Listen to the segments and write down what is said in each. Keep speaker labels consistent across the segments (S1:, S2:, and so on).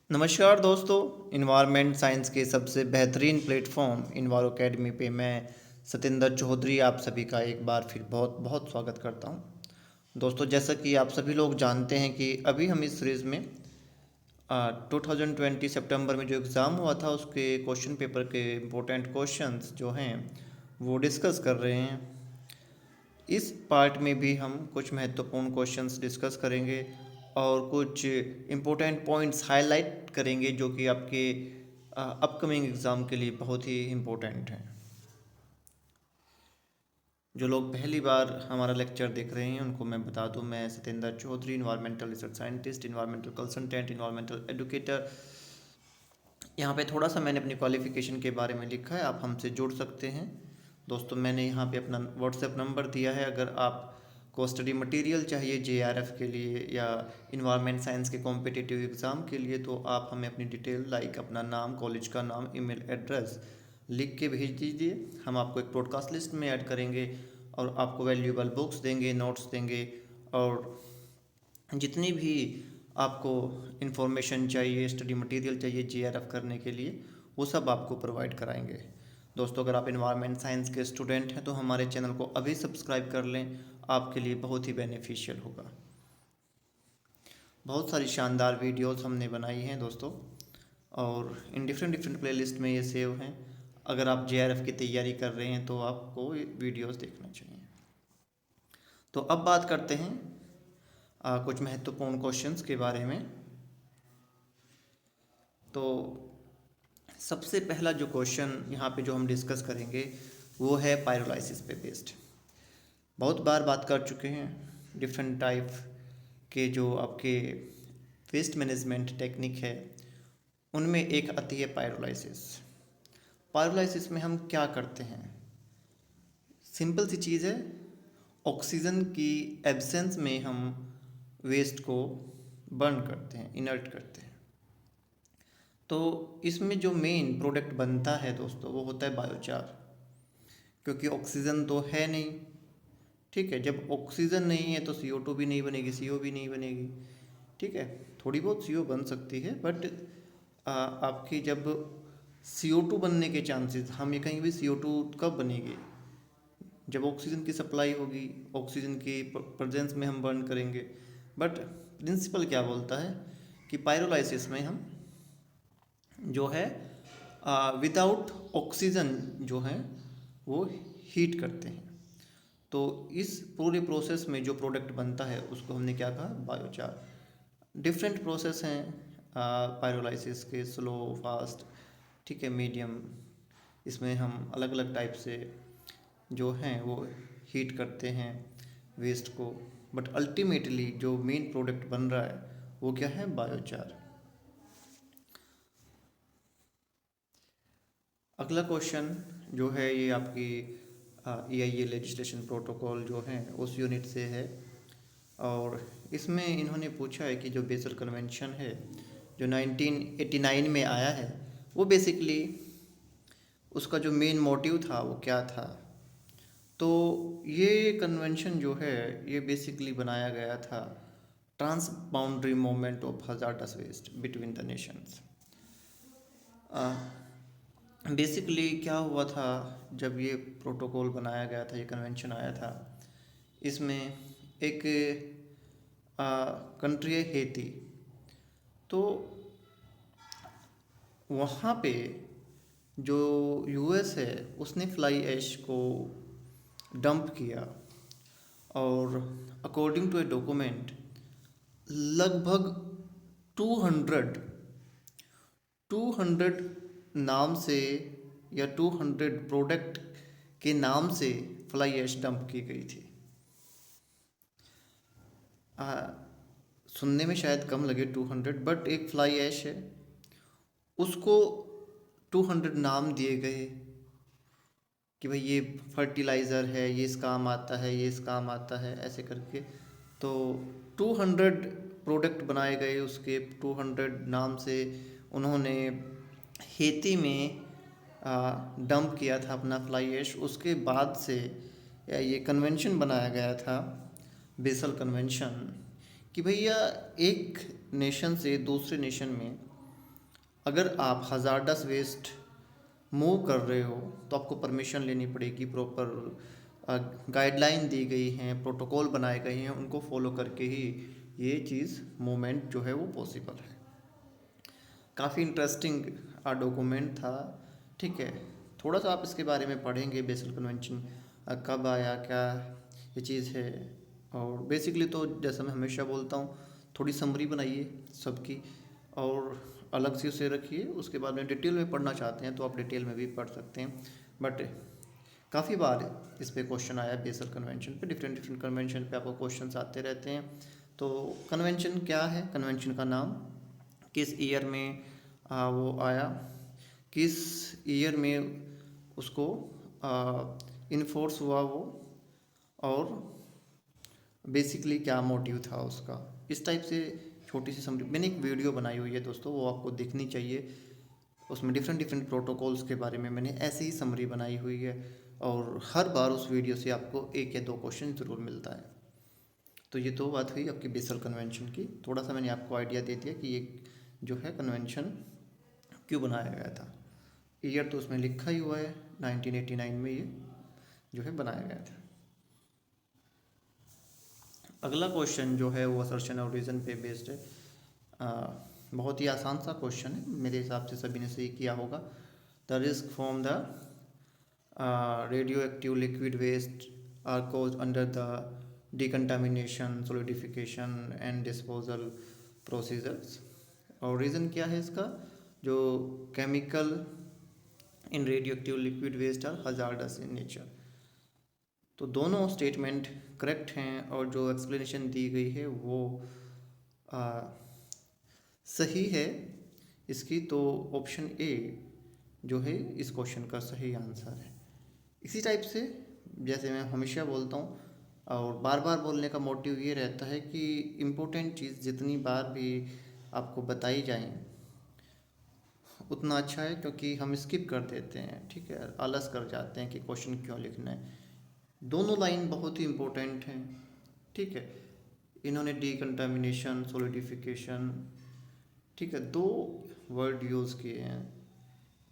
S1: नमस्कार दोस्तों। Environment science के सबसे बेहतरीन प्लेटफॉर्म इन्वायरो अकेडमी पे मैं सतेंद्र चौधरी आप सभी का एक बार फिर बहुत बहुत स्वागत करता हूं। दोस्तों, जैसा कि आप सभी लोग जानते हैं कि अभी हम इस सीरीज़ में 2020 सितंबर में जो एग्ज़ाम हुआ था उसके क्वेश्चन पेपर के इम्पोर्टेंट क्वेश्चंस जो हैं वो डिस्कस कर रहे हैं। इस पार्ट में भी हम कुछ महत्वपूर्ण क्वेश्चंस डिस्कस करेंगे और कुछ इम्पोर्टेंट पॉइंट्स हाईलाइट करेंगे जो कि आपके अपकमिंग एग्ज़ाम के लिए बहुत ही इम्पोर्टेंट हैं। जो लोग पहली बार हमारा लेक्चर देख रहे हैं उनको मैं बता दूं, मैं Satendra Chaudhary, environmental research scientist, environmental consultant, environmental educator. यहाँ पे थोड़ा सा मैंने अपनी क्वालिफ़िकेशन के बारे में लिखा है, आप हमसे जुड़ सकते हैं। दोस्तों, मैंने यहाँ पे अपना व्हाट्सएप नंबर दिया है। अगर आपको स्टडी मटेरियल चाहिए जेआरएफ के लिए या इन्वायरमेंट साइंस के कॉम्पिटिटिव एग्ज़ाम के लिए, तो आप हमें अपनी डिटेल लाइक अपना नाम, कॉलेज का नाम, ईमेल एड्रेस लिख के भेज दीजिए। हम आपको एक ब्रॉडकास्ट लिस्ट में ऐड करेंगे और आपको वैल्यूएबल बुक्स देंगे, नोट्स देंगे और जितनी भी आपको इन्फॉर्मेशन चाहिए, स्टडी मटेरियल चाहिए जेआरएफ करने के लिए, वो सब आपको प्रोवाइड कराएंगे। दोस्तों, अगर आप इन्वायरमेंट साइंस के स्टूडेंट हैं तो हमारे चैनल को अभी सब्सक्राइब कर लें, आपके लिए बहुत ही बेनिफिशियल होगा। बहुत सारी शानदार वीडियोस हमने बनाई हैं दोस्तों, और इन डिफरेंट डिफरेंट प्लेलिस्ट में ये सेव हैं। अगर आप जेआरएफ की तैयारी कर रहे हैं तो आपको वीडियोस देखना चाहिए। तो अब बात करते हैं कुछ महत्वपूर्ण क्वेश्चंस के बारे में। तो सबसे पहला जो क्वेश्चन यहाँ पे जो हम डिस्कस करेंगे वो है पायरोलाइसिस पे बेस्ड। बहुत बार बात कर चुके हैं डिफरेंट टाइप के जो आपके वेस्ट मैनेजमेंट टेक्निक है, उनमें एक आती है पायरोलाइसिस। पायरोलाइसिस में हम क्या करते हैं? सिंपल सी चीज़ है, ऑक्सीजन की एब्सेंस में हम वेस्ट को बर्न करते हैं, इनर्ट करते हैं। तो इसमें जो मेन प्रोडक्ट बनता है दोस्तों वो होता है बायोचार, क्योंकि ऑक्सीजन तो है नहीं। ठीक है, जब ऑक्सीजन नहीं है तो CO2 भी नहीं बनेगी, CO भी नहीं बनेगी। ठीक है, थोड़ी बहुत CO बन सकती है, बट आपकी जब CO2 बनने के चांसेस, हम ये कहेंगे भी CO2 कब बनेगी? जब ऑक्सीजन की सप्लाई होगी, ऑक्सीजन की प्रेजेंस में हम बर्न करेंगे। बट प्रिंसिपल क्या बोलता है कि पायरोलाइसिस में हम जो है विदाउट ऑक्सीजन जो है वो हीट करते हैं। तो इस पूरे प्रोसेस में जो प्रोडक्ट बनता है उसको हमने क्या कहा? बायोचार। डिफरेंट प्रोसेस हैं पायरोलाइसिस के, स्लो, फास्ट, ठीक है, मीडियम। इसमें हम अलग अलग टाइप से जो हैं वो हीट करते हैं वेस्ट को, बट अल्टीमेटली जो मेन प्रोडक्ट बन रहा है वो क्या है? बायोचार। अगला क्वेश्चन जो है ये आपकी EIA लेजिस्लेशन प्रोटोकॉल जो है उस यूनिट से है, और इसमें इन्होंने पूछा है कि जो बेसल कन्वेंशन है जो 1989 में आया है, वो बेसिकली उसका जो मेन मोटिव था वो क्या था। तो ये कन्वेंशन जो है ये बेसिकली बनाया गया था trans boundary movement of hazardous waste between the nations. Basically क्या हुआ था जब ये प्रोटोकॉल बनाया गया था, ये कन्वेंशन आया था, इसमें एक कंट्री है हेती। तो वहाँ पे जो US है उसने फ्लाई ऐश को डंप किया, और अकॉर्डिंग टू ए डॉक्यूमेंट लगभग 200 200 नाम से या 200 प्रोडक्ट के नाम से फ्लाई ऐश डंप की गई थी। सुनने में शायद कम लगे 200, बट एक फ्लाई ऐश है, उसको 200 नाम दिए गए कि भाई ये फर्टिलाइज़र है, ये इस काम आता है, ये इस काम आता है, ऐसे करके। तो 200 प्रोडक्ट बनाए गए, उसके 200 नाम से उन्होंने हेती में डंप किया था अपना फ्लाई ऐश। उसके बाद से ये कन्वेंशन बनाया गया था, बेसल कन्वेंशन, कि भैया एक नेशन से दूसरे नेशन में अगर आप हज़ारडस वेस्ट मूव कर रहे हो तो आपको परमिशन लेनी पड़ेगी, प्रॉपर गाइडलाइन दी गई हैं, प्रोटोकॉल बनाए गए हैं, उनको फॉलो करके ही ये चीज़ मूवमेंट जो है वो पॉसिबल है। काफ़ी इंटरेस्टिंग डॉक्यूमेंट था, ठीक है। थोड़ा सा आप इसके बारे में पढ़ेंगे, बेसल कन्वेंशन कब आया, क्या ये चीज़ है। और बेसिकली तो जैसा मैं हमेशा बोलता हूँ, थोड़ी समरी बनाइए सबकी और अलग से उसे रखिए। उसके बाद में डिटेल में पढ़ना चाहते हैं तो आप डिटेल में भी पढ़ सकते हैं। बट काफ़ी बार इस पे क्वेश्चन आया बेसल कन्वेंशन पे, डिफरेंट डिफरेंट कन्वेंशन पे आपको क्वेश्चंस आते रहते हैं। तो कन्वेंशन क्या है, कन्वेंशन का नाम, किस ईयर में वो आया, किस ईयर में उसको इन्फोर्स हुआ वो, और बेसिकली क्या मोटिव था उसका। इस टाइप से छोटी सी समरी मैंने एक वीडियो बनाई हुई है दोस्तों, वो आपको देखनी चाहिए। उसमें डिफरेंट डिफरेंट प्रोटोकॉल्स के बारे में मैंने ऐसे ही समरी बनाई हुई है, और हर बार उस वीडियो से आपको एक या दो क्वेश्चन ज़रूर मिलता है। तो ये तो बात हुई आपकी बेसल कन्वेंशन की। थोड़ा सा मैंने आपको आइडिया दे दिया कि ये जो है कन्वेंशन क्यों बनाया गया था। ईयर तो उसमें लिखा ही हुआ है, 1989 में ये जो है बनाया गया था। अगला क्वेश्चन जो है वो असर्शन और रीज़न पे बेस्ड है। बहुत ही आसान सा क्वेश्चन है, मेरे हिसाब से सभी ने सही किया होगा। The risk from the radioactive liquid waste are cause under the decontamination, solidification and disposal procedures. और रीज़न क्या है इसका, जो chemical in radioactive liquid waste are hazardous in nature. तो दोनों स्टेटमेंट करेक्ट हैं, और जो एक्सप्लेनेशन दी गई है वो सही है इसकी। तो ऑप्शन ए जो है इस क्वेश्चन का सही आंसर है। इसी टाइप से जैसे मैं हमेशा बोलता हूँ, और बार बार बोलने का मोटिव ये रहता है कि इम्पोर्टेंट चीज़ जितनी बार भी आपको बताई जाए उतना अच्छा है, क्योंकि हम स्किप कर देते हैं, ठीक है, आलस कर जाते हैं कि क्वेश्चन क्यों लिखना है। दोनों लाइन बहुत ही इम्पोर्टेंट हैं, ठीक है। इन्होंने डिकन्टामिनेशन, सोलिडिफिकेशन, ठीक है, दो वर्ड यूज़ किए हैं।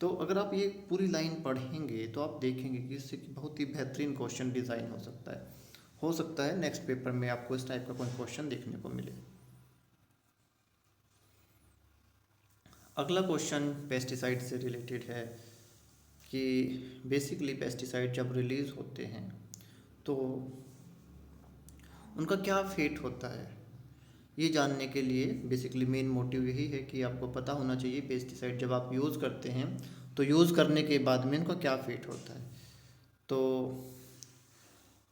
S1: तो अगर आप ये पूरी लाइन पढ़ेंगे तो आप देखेंगे कि इससे बहुत ही बेहतरीन क्वेश्चन डिज़ाइन हो सकता है। हो सकता है नेक्स्ट पेपर में आपको इस टाइप का कोई क्वेश्चन देखने को मिले। अगला क्वेश्चन पेस्टिसाइड से रिलेटेड है कि बेसिकली पेस्टिसाइड जब रिलीज़ होते हैं तो उनका क्या फेट होता है। ये जानने के लिए बेसिकली मेन मोटिव यही है कि आपको पता होना चाहिए पेस्टिसाइड जब आप यूज़ करते हैं तो यूज़ करने के बाद में इनका क्या फेट होता है। तो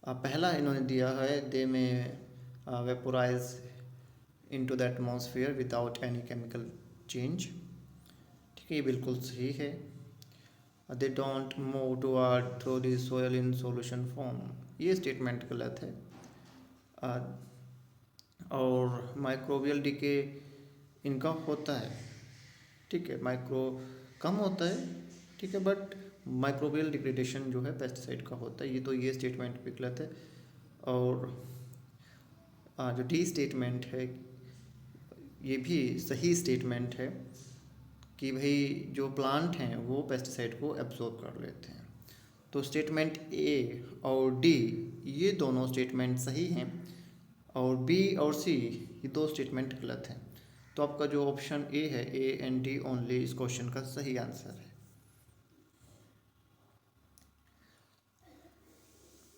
S1: पहला इन्होंने दिया है, दे में vaporise into the atmosphere without any chemical change, ठीक है, ये बिल्कुल सही है। They don't move toward through the soil in solution form, ये स्टेटमेंट गलत है। और माइक्रोबियल डिके इनका होता है, ठीक है, माइक्रो कम होता है, ठीक है, बट माइक्रोबियल डिग्रेडेशन जो है पेस्टिसाइड का होता है। ये स्टेटमेंट भी गलत है। और जो डी स्टेटमेंट है ये भी सही स्टेटमेंट है कि भाई जो प्लांट हैं वो पेस्टिसाइड को एब्जॉर्ब कर लेते हैं। तो स्टेटमेंट ए और डी ये दोनों स्टेटमेंट सही हैं, और बी और सी ये दो स्टेटमेंट गलत हैं। तो आपका जो ऑप्शन ए है, ए एंड डी ओनली, इस क्वेश्चन का सही आंसर है।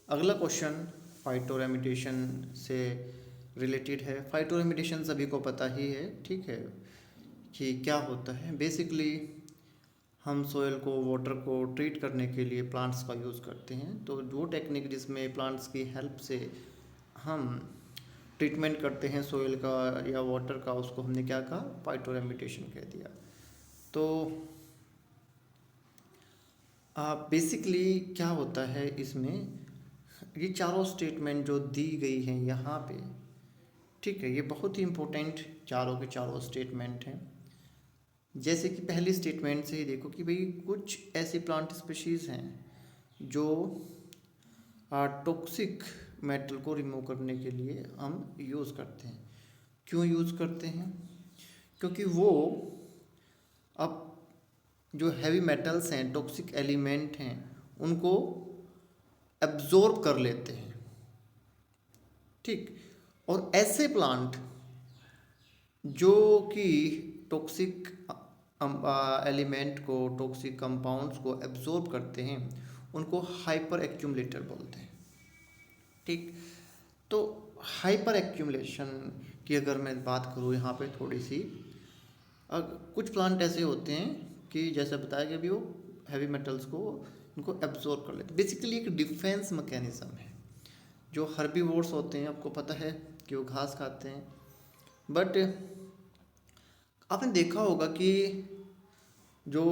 S1: अगला क्वेश्चन फाइटोरेमिडिएशन से रिलेटेड है। फाइटोरेमिडिएशन सभी को पता ही है, ठीक है, कि क्या होता है। बेसिकली हम सोयल को, वाटर को ट्रीट करने के लिए प्लांट्स का यूज़ करते हैं। तो वो टेक्निक जिसमें प्लांट्स की हेल्प से हम ट्रीटमेंट करते हैं सोयल का या वाटर का, उसको हमने क्या कहा, फाइटोरेमिडिएशन कह दिया। तो बेसिकली क्या होता है इसमें, ये चारों स्टेटमेंट जो दी गई हैं यहाँ पे, ठीक है, ये बहुत ही इम्पोर्टेंट चारों के चारों स्टेटमेंट हैं। जैसे कि पहली स्टेटमेंट से ही देखो कि भाई कुछ ऐसे प्लांट स्पीशीज़ हैं जो टॉक्सिक मेटल को रिमूव करने के लिए हम यूज़ करते हैं। क्यों यूज़ करते हैं, क्योंकि वो अब जो हैवी मेटल्स हैं, टॉक्सिक एलिमेंट हैं, उनको एब्जॉर्ब कर लेते हैं। ठीक। और ऐसे प्लांट जो कि टॉक्सिक एलिमेंट को, टॉक्सिक कंपाउंड्स को एब्जॉर्ब करते हैं, उनको हाइपर एक्यूमुलेटर बोलते हैं। ठीक। तो हाइपर एक्यूमुलेशन की अगर मैं बात करूँ यहाँ पे थोड़ी सी, कुछ प्लांट ऐसे होते हैं कि जैसे बताया कि अभी वो हैवी मेटल्स को उनको एब्जॉर्ब कर लेते हैं। बेसिकली एक डिफेंस मैकेनिज्म है। जो हर्बीवोर्स होते हैं, आपको पता है कि वो घास खाते हैं, बट आपने देखा होगा कि जो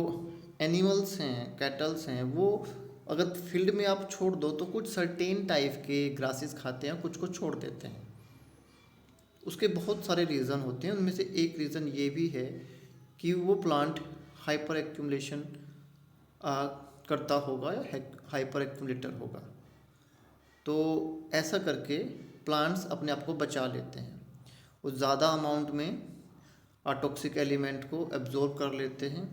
S1: एनिमल्स हैं, कैटल्स हैं, वो अगर फील्ड में आप छोड़ दो तो कुछ सर्टेन टाइप के ग्रासेस खाते हैं, कुछ को छोड़ देते हैं। उसके बहुत सारे रीज़न होते हैं, उनमें से एक रीज़न ये भी है कि वो प्लांट हाइपर एक्यूमुलेशन करता होगा या हाइपर एक्यूमुलेटर होगा। तो ऐसा करके प्लांट्स अपने आप को बचा लेते हैं, वो ज़्यादा अमाउंट में टॉक्सिक एलिमेंट को एब्जॉर्ब कर लेते हैं।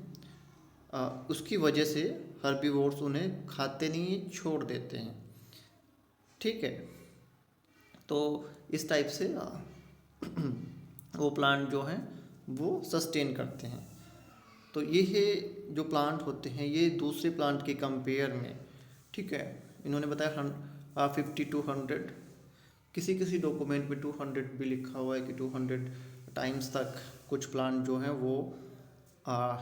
S1: उसकी वजह से हर्बीवोर्स उन्हें खाते नहीं, छोड़ देते हैं। ठीक है। तो इस टाइप से वो प्लांट जो हैं वो सस्टेन करते हैं। तो ये है जो प्लांट होते हैं, ये दूसरे प्लांट के कंपेयर में, ठीक है, इन्होंने बताया 50-100, किसी किसी डॉक्यूमेंट में 200 भी लिखा हुआ है कि 200 टाइम्स तक कुछ प्लांट जो हैं वो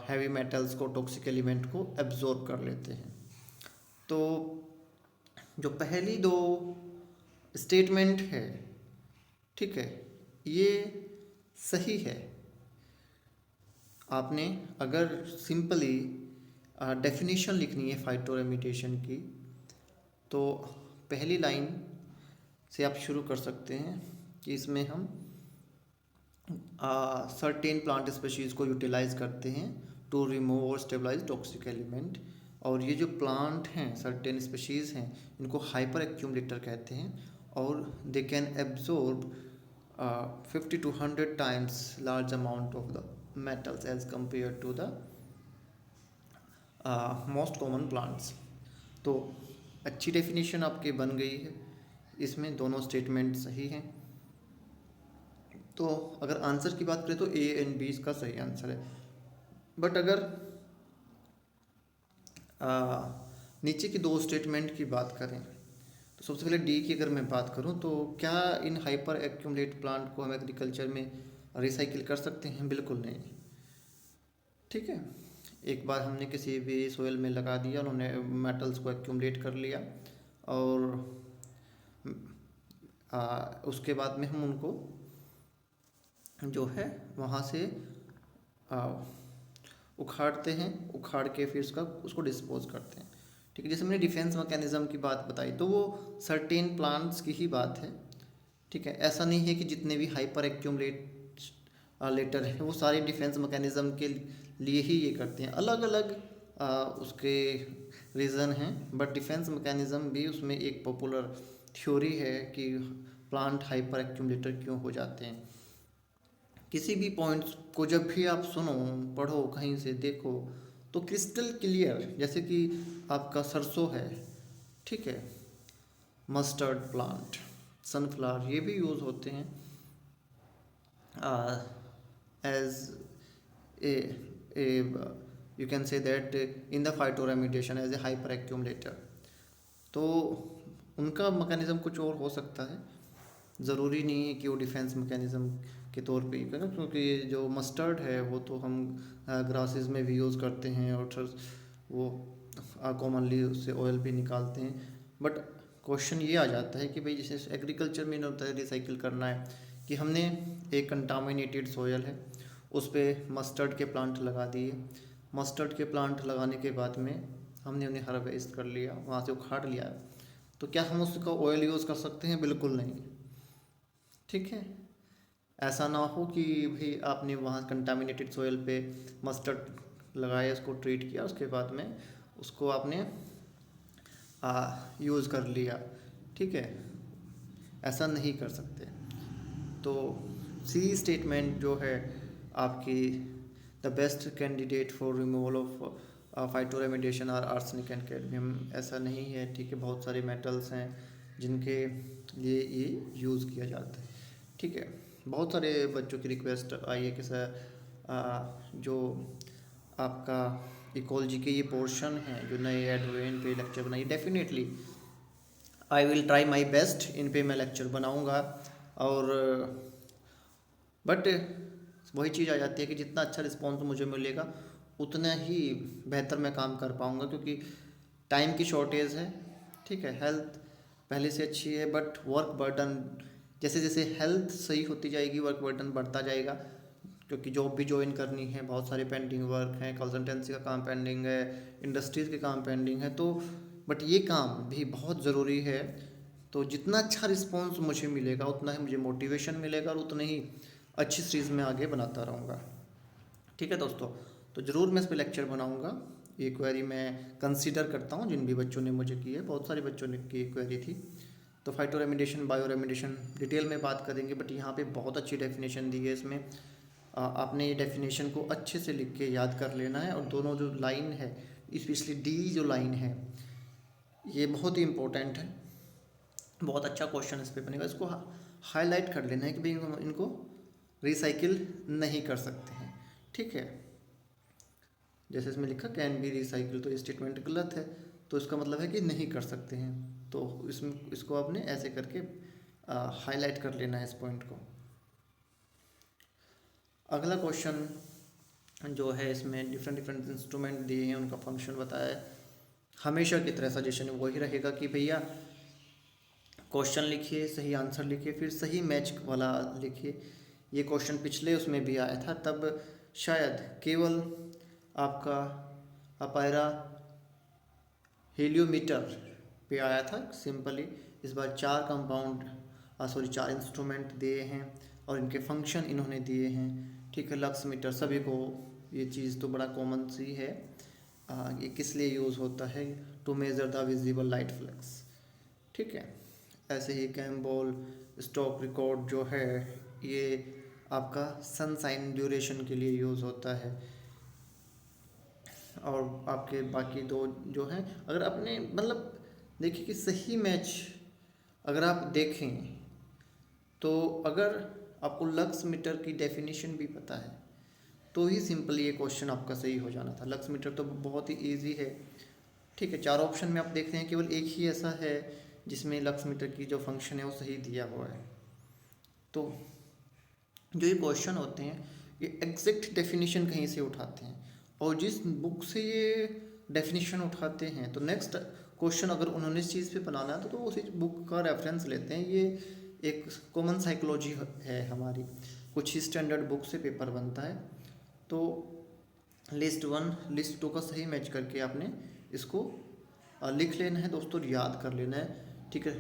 S1: हैवी मेटल्स को, टॉक्सिक एलिमेंट को एब्जॉर्ब कर लेते हैं। तो जो पहली दो स्टेटमेंट है, ठीक है, ये सही है। आपने अगर सिंपली डेफिनेशन लिखनी है फाइटोरेमिटेशन की, तो पहली लाइन से आप शुरू कर सकते हैं कि इसमें हम सर्टेन प्लांट स्पीशीज़ को यूटिलाइज करते हैं टू रिमूव और स्टेबलाइज टॉक्सिक एलिमेंट। और ये जो प्लांट हैं, सर्टेन स्पीशीज़ हैं, इनको हाइपर एक्यूमुलेटर कहते हैं, और they can absorb 50 to 100 times large amount of the metals as compared to the most common plants। तो अच्छी डेफिनेशन आपकी बन गई है, इसमें दोनों स्टेटमेंट सही हैं। तो अगर आंसर की बात करें तो ए एंड बी इसका सही आंसर है। बट अगर नीचे की दो स्टेटमेंट की बात करें तो सबसे पहले डी की अगर मैं बात करूं तो क्या इन हाइपर एक्यूमुलेट प्लांट को हम एग्रीकल्चर में रिसाइकिल कर सकते हैं? बिल्कुल नहीं। ठीक है, एक बार हमने किसी भी सोयल में लगा दिया, उन्होंने मेटल्स को एक्यूमुलेट कर लिया, और उसके बाद में हम उनको जो है वहाँ से उखाड़ते हैं, उखाड़ के फिर उसको डिस्पोज करते हैं। ठीक है, जैसे मैंने डिफेंस मैकेनिज्म की बात बताई तो वो सर्टेन प्लांट्स की ही बात है। ठीक है, ऐसा नहीं है कि जितने भी हाइपर एक्यूमुलेट लेटर है वो सारे डिफेंस मैकेनिज्म के लिए ही ये करते हैं, अलग अलग उसके रीज़न हैं, बट डिफेंस मैकेनिज्म भी उसमें एक पॉपुलर थ्योरी है कि प्लांट हाइपर एक्यूमुलेटर क्यों हो जाते हैं। किसी भी पॉइंट्स को जब भी आप सुनो, पढ़ो, कहीं से देखो, तो क्रिस्टल क्लियर, जैसे कि आपका सरसों है, ठीक है, मस्टर्ड प्लांट, सनफ्लावर, ये भी यूज़ होते हैं as a you can say that in the phytoremediation as a hyperaccumulator. तो उनका मैकेनिज्म कुछ और हो सकता है, ज़रूरी नहीं है कि वो डिफेंस मैकेनिज्म के तौर पे ही करें, क्योंकि जो मस्टर्ड है वो तो हम ग्रासेस में भी यूज़ करते हैं, और वो कॉमनली उससे ऑयल भी निकालते हैं। बट क्वेश्चन ये आ जाता है कि भाई जैसे एग्रीकल्चर में होता है रिसाइकिल करना है, कि हमने एक कंटामिनेटेड सोयल है, उस पर मस्टर्ड के प्लांट लगा दिए, मस्टर्ड के प्लांट लगाने के बाद में हमने उन्हें हार्वेस्ट कर लिया, वहाँ से उखाड़ लिया, तो क्या हम उसका ऑयल यूज़ कर सकते हैं? बिल्कुल नहीं। ठीक है, ऐसा ना हो कि भाई आपने वहाँ कंटामिनेटेड सोयल पे मस्टर्ड लगाया, उसको ट्रीट किया, उसके बाद में उसको आपने यूज़ कर लिया। ठीक है, ऐसा नहीं कर सकते। तो सी स्टेटमेंट जो है आपकी the best candidate for removal of phytoremediation are arsenic and cadmium. ऐसा नहीं है, ठीक है, बहुत सारे मेटल्स हैं जिनके लिए ये यूज़ किया जाता है, ठीक है। बहुत सारे बच्चों की रिक्वेस्ट आई है कि सर जो आपका इकोलॉजी के ये पोर्शन है जो नए ऐड हुए इन पे लेक्चर बनाइए। Definitely I will try my best, इन पे मैं लेक्चर बनाऊंगा। और बट वही चीज़ आ जाती है कि जितना अच्छा रिस्पॉन्स मुझे मिलेगा उतना ही बेहतर मैं काम कर पाऊंगा, क्योंकि टाइम की शॉर्टेज है, ठीक है। हेल्थ पहले से अच्छी है बट वर्क बर्डन, जैसे जैसे हेल्थ सही होती जाएगी वर्क बर्डन बढ़ता जाएगा, क्योंकि जॉब भी ज्वाइन करनी है, बहुत सारे पेंडिंग वर्क हैं, कंसल्टेंसी का काम पेंडिंग है, इंडस्ट्रीज़ के काम पेंडिंग है। तो बट ये काम भी बहुत ज़रूरी है। तो जितना अच्छा रिस्पॉन्स मुझे मिलेगा उतना ही मुझे मोटिवेशन मिलेगा और उतना ही अच्छी सीरीज़ में आगे बनाता रहूँगा, ठीक है दोस्तों। तो ज़रूर मैं इस पर लेक्चर बनाऊँगा। ये क्वेरी मैं कंसीडर करता हूँ, जिन भी बच्चों ने मुझे की है, बहुत सारे बच्चों ने की क्वेरी थी। तो phyto remediation, bio remediation detail में बात करेंगे, बट यहाँ पे बहुत अच्छी डेफिनेशन दी है इसमें। आपने ये डेफिनेशन को अच्छे से लिख के याद कर लेना है। और दोनों जो लाइन है, स्पेशली डी जो लाइन है, ये बहुत ही इंपॉर्टेंट है। बहुत अच्छा क्वेश्चन इस पे बनेगा, इसको हाईलाइट कर लेना है कि भाई इनको रिसाइकिल नहीं कर सकते हैं, ठीक है। जैसे इसमें लिखा कैन बी रिसाइकिल, तो ये स्टेटमेंट गलत है, तो इसका मतलब है कि नहीं कर सकते हैं। तो इसको आपने ऐसे करके हाईलाइट कर लेना है इस पॉइंट को। अगला क्वेश्चन जो है, इसमें डिफरेंट डिफरेंट इंस्ट्रूमेंट दिए हैं, उनका फंक्शन बताया है। हमेशा की तरह सजेशन वही रहेगा कि भैया क्वेश्चन लिखिए, सही आंसर लिखिए, फिर सही मैच वाला लिखिए। ये क्वेश्चन पिछले उसमें भी आया था, तब शायद केवल आपका अपायरा हेलियोमीटर पे आया था सिंपली। इस बार 4 कंपाउंड 4 इंस्ट्रूमेंट दिए हैं और इनके फंक्शन इन्होंने दिए हैं, ठीक है। लक्स मीटर सभी को, ये चीज़ तो बड़ा कॉमन सी है। ये किस लिए यूज़ होता है? To measure the visible light flux, ठीक है। ऐसे ही कैम्बोल स्टॉक रिकॉर्ड जो है, ये आपका सनसाइन ड्यूरेशन के लिए यूज़ होता है। और आपके बाकी दो जो हैं, अगर आपने मतलब देखिए कि सही मैच अगर आप देखें, तो अगर आपको लक्स मीटर की डेफिनेशन भी पता है तो ही सिंपल ये क्वेश्चन आपका सही हो जाना था। लक्स मीटर तो बहुत ही ईजी है, ठीक है। 4 ऑप्शन में आप देख रहे हैं, केवल एक ही ऐसा है जिसमें लक्स मीटर की जो फंक्शन है वो सही दिया हुआ है। तो जो ये क्वेश्चन होते हैं, ये एग्जैक्ट डेफिनेशन कहीं से उठाते हैं, और जिस बुक से ये डेफिनेशन उठाते हैं, तो नेक्स्ट क्वेश्चन अगर उन्होंने इस चीज़ पे बनाना है तो उसी बुक का रेफरेंस लेते हैं। ये एक कॉमन साइकोलॉजी है हमारी, कुछ ही स्टैंडर्ड बुक से पेपर बनता है। तो लिस्ट 1 लिस्ट 2 का सही मैच करके आपने इसको लिख लेना है दोस्तों, याद कर लेना है, ठीक है।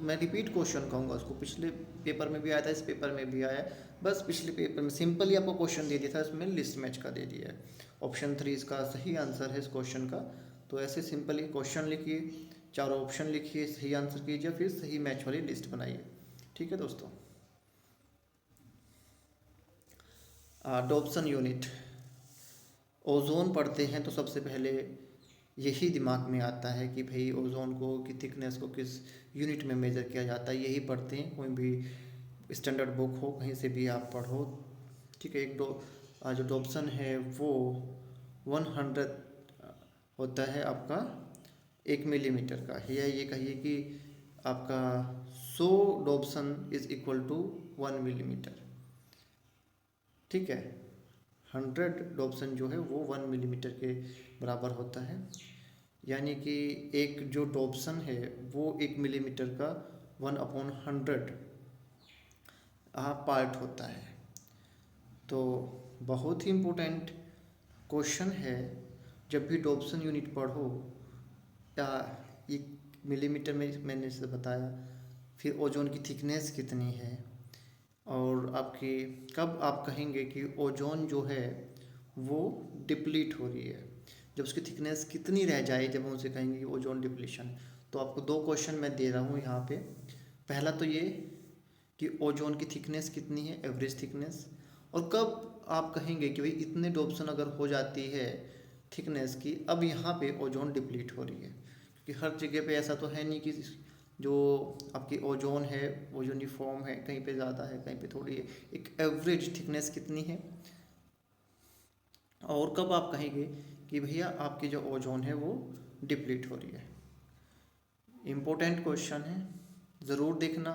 S1: मैं रिपीट क्वेश्चन कहूँगा उसको, पिछले पेपर में भी आया था, इस पेपर में भी आया है। बस पिछले पेपर में सिंपली आपको क्वेश्चन दे दिया था, इसमें लिस्ट मैच का दे दिया है। ऑप्शन 3 इसका सही आंसर है इस क्वेश्चन का। तो ऐसे सिंपली क्वेश्चन लिखिए, 4 ऑप्शन लिखिए, सही आंसर कीजिए, फिर सही मैच वाली लिस्ट बनाइए, ठीक है दोस्तों। डॉप्सन यूनिट, ओजोन पढ़ते हैं तो सबसे पहले यही दिमाग में आता है कि भाई ओजोन को की थिकनेस को किस यूनिट में मेज़र किया जाता है, यही पढ़ते हैं। कोई भी स्टैंडर्ड बुक हो, कहीं से भी आप पढ़ो, ठीक है। जो डॉप्सन है वो 100 होता है आपका 1 मिलीमीटर का, या ये कहिए कि आपका 100 Dobson is equal to 1 millimetre, ठीक है। 100 डॉप्सन जो है वो 1 मिलीमीटर के बराबर होता है, यानी कि एक जो डॉप्सन है वो 1 मिलीमीटर का 1/100 पार्ट होता है। तो बहुत ही इम्पोर्टेंट क्वेश्चन है, जब भी डॉप्सन यूनिट पढ़ो, या 1 मिलीमीटर में मैंने इसे बताया, फिर ओजोन की थिकनेस कितनी है, और आपकी कब आप कहेंगे कि ओजोन जो है वो डिप्लीट हो रही है, जब उसकी थिकनेस कितनी रह जाए, जब हम उसे कहेंगे कि ओजोन डिप्लीशन। तो आपको 2 क्वेश्चन मैं दे रहा हूँ यहाँ पे। पहला तो ये कि ओजोन की थिकनेस कितनी है, एवरेज थिकनेस, और कब आप कहेंगे कि भाई इतने डोप्सन अगर हो जाती है थिकनेस की, अब यहाँ पे ओजोन डिप्लीट हो रही है, क्योंकि हर जगह पे ऐसा तो है नहीं कि जो आपकी ओजोन है वो यूनिफॉर्म है, कहीं पे ज़्यादा है कहीं पे थोड़ी है। एक एवरेज थिकनेस कितनी है। और कब आप कहेंगे कि भैया आपकी जो ओजोन है वो डिप्लीट हो रही है। इम्पोर्टेंट क्वेश्चन है, ज़रूर देखना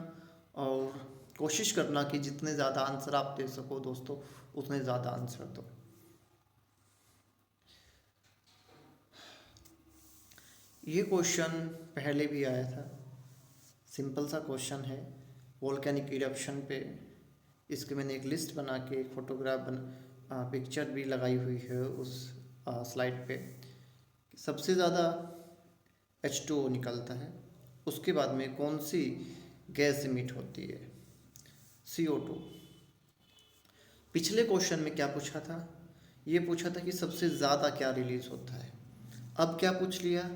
S1: और कोशिश करना कि जितने ज़्यादा आंसर आप दे सको दोस्तों उतने ज़्यादा आंसर दो। ये क्वेश्चन पहले भी आया था, सिंपल सा क्वेश्चन है वोल्केनिक इरप्शन पे। इसके मैंने एक लिस्ट बना के एक फोटोग्राफ पिक्चर भी लगाई हुई है उस स्लाइड पे। सबसे ज़्यादा H2O निकलता है, उसके बाद में कौन सी गैस इमिट होती है, CO2। पिछले क्वेश्चन में क्या पूछा था, ये पूछा था कि सबसे ज़्यादा क्या रिलीज होता है। अब क्या पूछ लिया,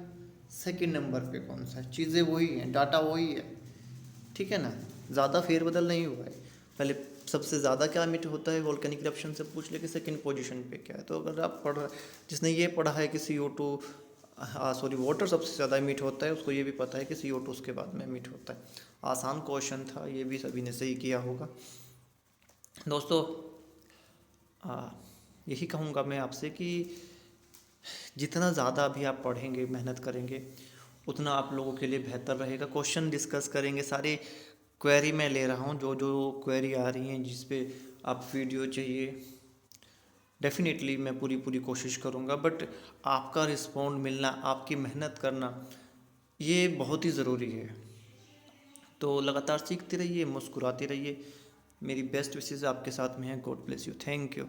S1: सेकंड नंबर पे कौन सा है। चीज़ें वही हैं, डाटा वही है, ठीक है ना, ज़्यादा फेरबदल नहीं हुआ है। पहले सबसे ज़्यादा क्या इमिट होता है वोल्केनिक इरप्शन से पूछ ले कि सेकंड पोजीशन पे क्या है। तो अगर आप जिसने ये पढ़ा है कि CO2 वाटर सबसे ज़्यादा इमिट होता है, उसको ये भी पता है कि CO2 उसके बाद में इमिट होता है। आसान क्वेश्चन था, ये भी सभी ने सही किया होगा। दोस्तों यही कहूँगा मैं आपसे कि जितना ज़्यादा अभी आप पढ़ेंगे मेहनत करेंगे उतना आप लोगों के लिए बेहतर रहेगा। क्वेश्चन डिस्कस करेंगे, सारे क्वेरी मैं ले रहा हूँ, जो जो क्वेरी आ रही हैं जिस पे आप वीडियो चाहिए डेफिनेटली मैं पूरी कोशिश करूँगा। बट आपका रिस्पॉन्ड मिलना, आपकी मेहनत करना ये बहुत ही ज़रूरी है। तो लगातार सीखते रहिए, मुस्कुराते रहिए। मेरी बेस्ट विशेज़ आपके साथ में है। God bless you, thank you.